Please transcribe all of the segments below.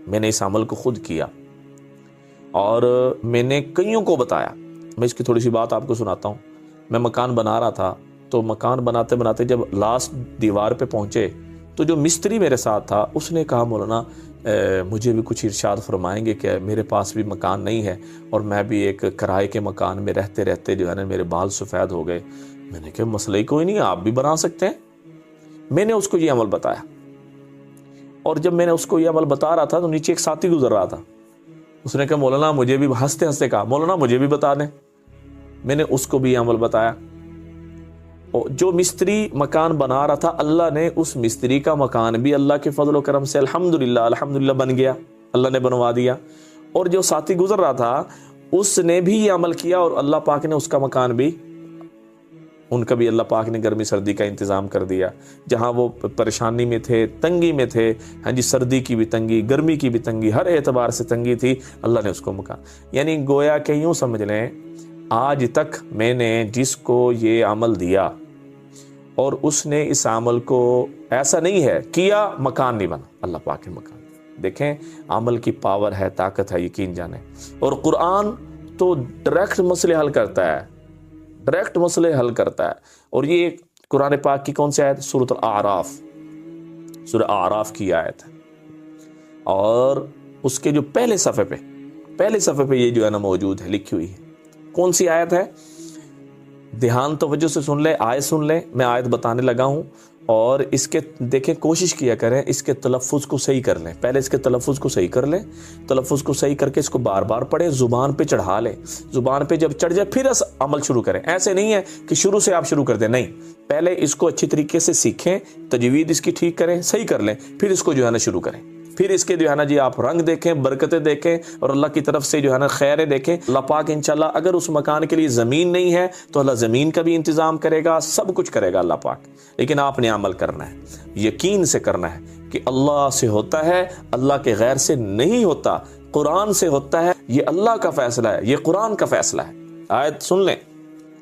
میں نے اس عمل کو خود کیا اور میں نے کئیوں کو بتایا۔ میں اس کی تھوڑی سی بات آپ کو سناتا ہوں۔ میں مکان بنا رہا تھا، تو مکان بناتے بناتے جب لاسٹ دیوار پہ پہنچے تو جو مستری میرے ساتھ تھا اس نے کہا مولانا مجھے بھی کچھ ارشاد فرمائیں گے کہ میرے پاس بھی مکان نہیں ہے اور میں بھی ایک کرائے کے مکان میں رہتے رہتے جو ہے نا میرے بال سفید ہو گئے۔ میں نے کہا مسئلہ ہی کوئی نہیں، آپ بھی بنا سکتے ہیں۔ میں نے اس کو یہ عمل بتایا، اور جب میں نے اس کو یہ عمل بتا رہا تھا تو نیچے ایک ساتھی گزر رہا تھا، اس نے کہا مولانا مجھے بھی، ہنستے ہنستے کہا مولانا مجھے بھی بتا دیں۔ میں نے اس کو بھی یہ عمل بتایا۔ جو مستری مکان بنا رہا تھا، اللہ نے اس مستری کا مکان بھی اللہ کے فضل و کرم سے الحمدللہ بن گیا، اللہ نے بنوا دیا۔ اور جو ساتھی گزر رہا تھا اس نے بھی یہ عمل کیا، اور اللہ پاک نے اس کا مکان بھی، ان کا بھی اللہ پاک نے گرمی سردی کا انتظام کر دیا۔ جہاں وہ پریشانی میں تھے، تنگی میں تھے، ہاں جی، سردی کی بھی تنگی، گرمی کی بھی تنگی، ہر اعتبار سے تنگی تھی، اللہ نے اس کو مکان، یعنی گویا کہ یوں سمجھ لیں آج تک میں نے جس کو یہ عمل دیا اور اس نے اس عمل کو، ایسا نہیں ہے کیا مکان نہیں بنا، اللہ پاک کے مکان۔ دیکھیں عمل کی پاور ہے، طاقت ہے، یقین جانیں۔ اور قرآن تو ڈائریکٹ مسئلے حل کرتا ہے، ڈائریکٹ مسئلے حل کرتا ہے۔ اور یہ قرآن پاک کی کون سی آیت؟ سورۃ الاعراف، سورہ اعراف کی آیت ہے، اور اس کے جو پہلے صفحے پہ یہ جو ہے نا موجود ہے، لکھی ہوئی ہے۔ کون سی آیت ہے؟ دھیان توجہ سے سن لیں، آیت سن لیں، میں آیت بتانے لگا ہوں، اور اس کے دیکھیں کوشش کیا کریں اس کے تلفظ کو صحیح کر لیں۔ پہلے اس کے تلفظ کو صحیح کر لیں، تلفظ کو صحیح کر کے اس کو بار بار پڑھیں، زبان پہ چڑھا لیں، زبان پہ جب چڑھ جائے پھر عمل شروع کریں۔ ایسے نہیں ہے کہ شروع سے آپ شروع کر دیں، نہیں، پہلے اس کو اچھی طریقے سے سیکھیں، تجوید اس کی ٹھیک کریں، صحیح کر لیں، پھر اس کو جو ہے نا شروع کریں، پھر اس کے جو ہے نا جی آپ رنگ دیکھیں، برکتیں دیکھیں، اور اللہ کی طرف سے جو ہے نا خیریں دیکھیں۔ اللہ پاک انشاءاللہ اگر اس مکان کے لیے زمین نہیں ہے تو اللہ زمین کا بھی انتظام کرے گا، سب کچھ کرے گا اللہ پاک، لیکن آپ نے عمل کرنا ہے، یقین سے کرنا ہے کہ اللہ سے ہوتا ہے، اللہ کے غیر سے نہیں ہوتا، قرآن سے ہوتا ہے، یہ اللہ کا فیصلہ ہے، یہ قرآن کا فیصلہ ہے۔ آیت سن لیں،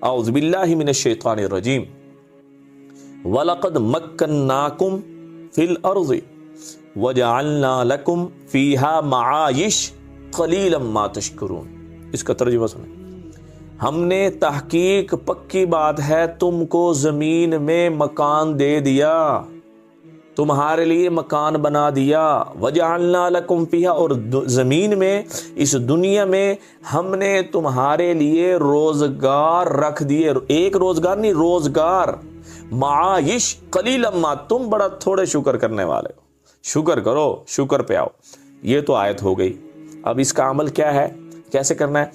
اعوذ باللہ من الشیطان الرجیم، وَلَقَدْ مَكَّنَّاكُمْ فِي الْأَرْضِ وَجَعَلْنَا لَكُمْ فِيهَا مَعَائِشَ قَلِيلًا مَا تَشْكُرُونَ۔ اس کا ترجمہ سنیں، ہم نے تحقیق پکی بات ہے تم کو زمین میں مکان دے دیا، تمہارے لیے مکان بنا دیا، وَجَعَلْنَا لَكُمْ فِيهَا، اور زمین میں، اس دنیا میں ہم نے تمہارے لیے روزگار رکھ دیے، ایک روزگار نہیں، روزگار، معائش قلیلا ما، تم بڑا تھوڑے شکر کرنے والے ہو، شکر کرو، شکر پہ آؤ۔ یہ تو آیت ہو گئی۔ اب اس کا عمل کیا ہے، کیسے کرنا ہے؟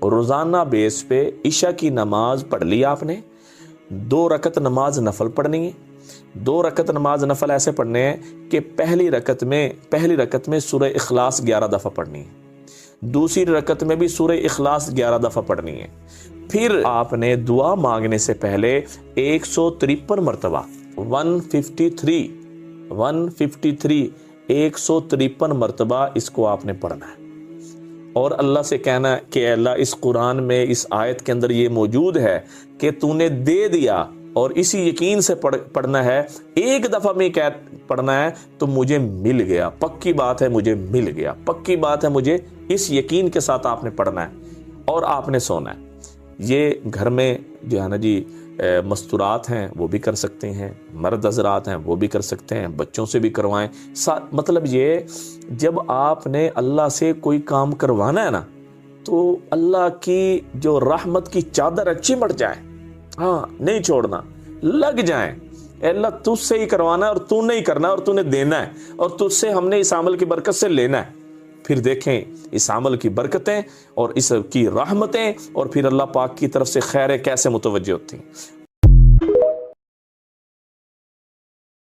روزانہ بیس پہ عشاء کی نماز پڑھ لی آپ نے، 2 رکعت نماز نفل پڑھنی ہے۔ 2 رکعت نماز نفل ایسے پڑھنے ہیں کہ پہلی رکعت میں سورہ اخلاص 11 دفعہ پڑھنی ہے، دوسری رکعت میں بھی سورہ اخلاص 11 دفعہ پڑھنی ہے۔ پھر آپ نے دعا مانگنے سے پہلے 153 مرتبہ 153 مرتبہ اس کو آپ نے پڑھنا ہے، اور اللہ سے کہنا ہے کہ اللہ اس قرآن میں، اس آیت کے اندر یہ موجود ہے کہ تو نے دے دیا، اور اسی یقین سے پڑھنا ہے، ایک دفعہ میں پڑھنا ہے تو مجھے مل گیا، پکی بات ہے مجھے مل گیا، پکی بات ہے مجھے، اس یقین کے ساتھ آپ نے پڑھنا ہے، اور آپ نے سونا ہے۔ یہ گھر میں جو ہے نا جی مستورات ہیں وہ بھی کر سکتے ہیں، مرد حضرات ہیں وہ بھی کر سکتے ہیں، بچوں سے بھی کروائیں۔ مطلب یہ جب آپ نے اللہ سے کوئی کام کروانا ہے نا تو اللہ کی جو رحمت کی چادر اچھی مٹ جائے، ہاں نہیں چھوڑنا، لگ جائیں، اے اللہ تجھ سے ہی کروانا ہے، اور تو نہیں کرنا، اور تو نے دینا ہے، اور تجھ سے ہم نے اس عمل کی برکت سے لینا ہے۔ پھر دیکھیں اس عمل کی برکتیں اور اس کی رحمتیں، اور پھر اللہ پاک کی طرف سے خیریں کیسے متوجہ ہوتی ہیں۔